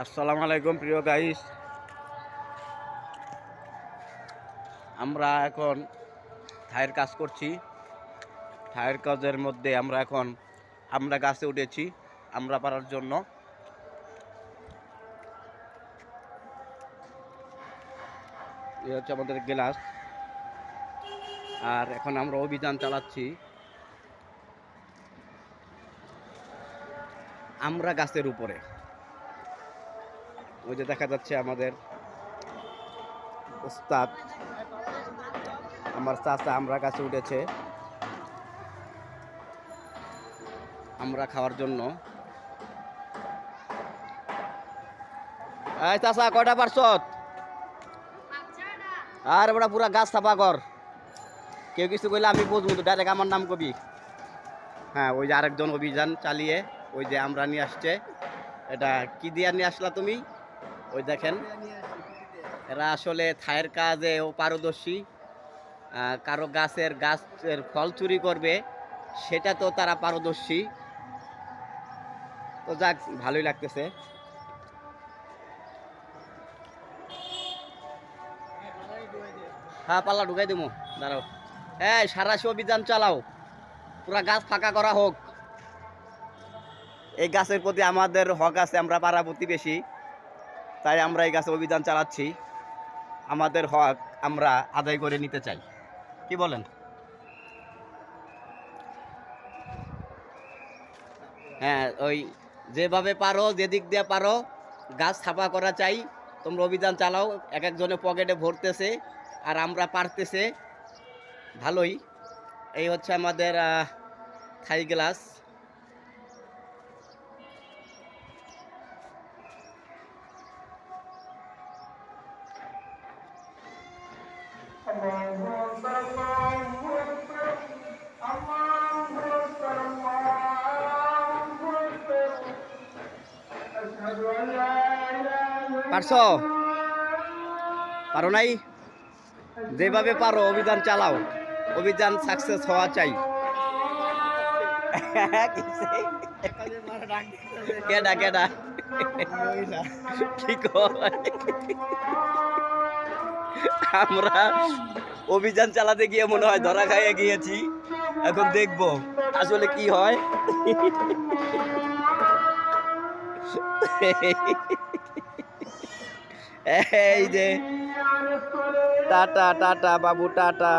আসসালামু আলাইকুম প্রিয় গাইস, আমরা এখন থায়ের কাজ করছি। থায়ের কাজের মধ্যে আমরা গাছে উঠেছি আমরা পারার জন্য। এই হচ্ছে আমাদের গ্লাস, আর এখন আমরা অভিযান চালাচ্ছি আমরা গাছের উপরে। ওই যে দেখা যাচ্ছে আমাদের ওস্তাদ, আমার চাচা আমরা গাছে উঠেছে আমরা খাওয়ার জন্য। এই চাচা কয়টা পারছ? আর বড় পুরা গাছ ছাপা কর, কেউ কিছু কইলে আমি বুঝবো তো, ডাইরেক্ট আমার নাম কবি। হ্যাঁ, ওই যে আরেকজন অভিযান চালিয়ে ওই যে আমরা নিয়ে আসছে। এটা কি দিয়ে নিয়ে আসলা তুমি? ওই দেখেন, এরা আসলে থায়ের কাজে ও পারদর্শী। কারো গাছের ফল চুরি করবে সেটা তো তারা পারদর্শী। তো যাক, ভালোই লাগতেছে। হ্যাঁ, পাল্লা ঢুকাই দেবো, দাঁড়াও। হ্যাঁ, সারাশি অভিযান চালাও, পুরা গাছ ফাঁকা করা হোক। এই গাছের প্রতি আমাদের হক আছে, আমরা পাড়া প্রতিবেশী, তাই আমরা এই গাছে অভিযান চালাচ্ছি। আমাদের হক আমরা আদায় করে নিতে চাই, কি বলেন? হ্যাঁ, ওই যেভাবে পারো, যেদিক দিয়ে পারো গাছ ছাপা করা চাই। তোমরা অভিযান চালাও, এক একজনে পকেটে ভরতেছে আর আমরা পারতেছে, ভালোই। এই হচ্ছে আমাদের থাই গ্লাস। পারছো? পারো নাই? যেভাবে পারো অভিযান চালাও, অভিযান সাকসেস হওয়া চাই। কেডা কেডা কি কয়? আমরা অভিযান চালাতে গিয়ে মনে হয় ধরা খাইয়ে গিয়েছি, এখন দেখবো আসলে কি হয়। এই যে টাটা টাটা বাবু, টাটা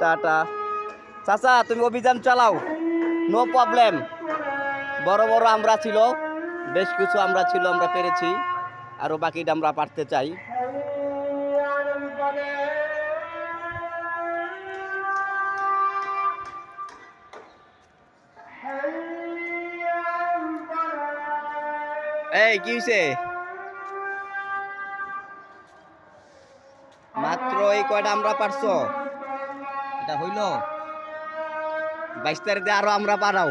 টাটা। চাচা, তুমি অভিযান চালাও, নো প্রবলেম। বড় বড় আমরা ছিল, বেশ কিছু আমরা ছিল, আমরা পেরেছি, আরো বাকিটা আমরা পারতে চাই। এই কি হয়েছে? মাত্র এই কয়টা আমরা পারছো, এটা হইল 22 তারিখে আরো আমরা পারাও।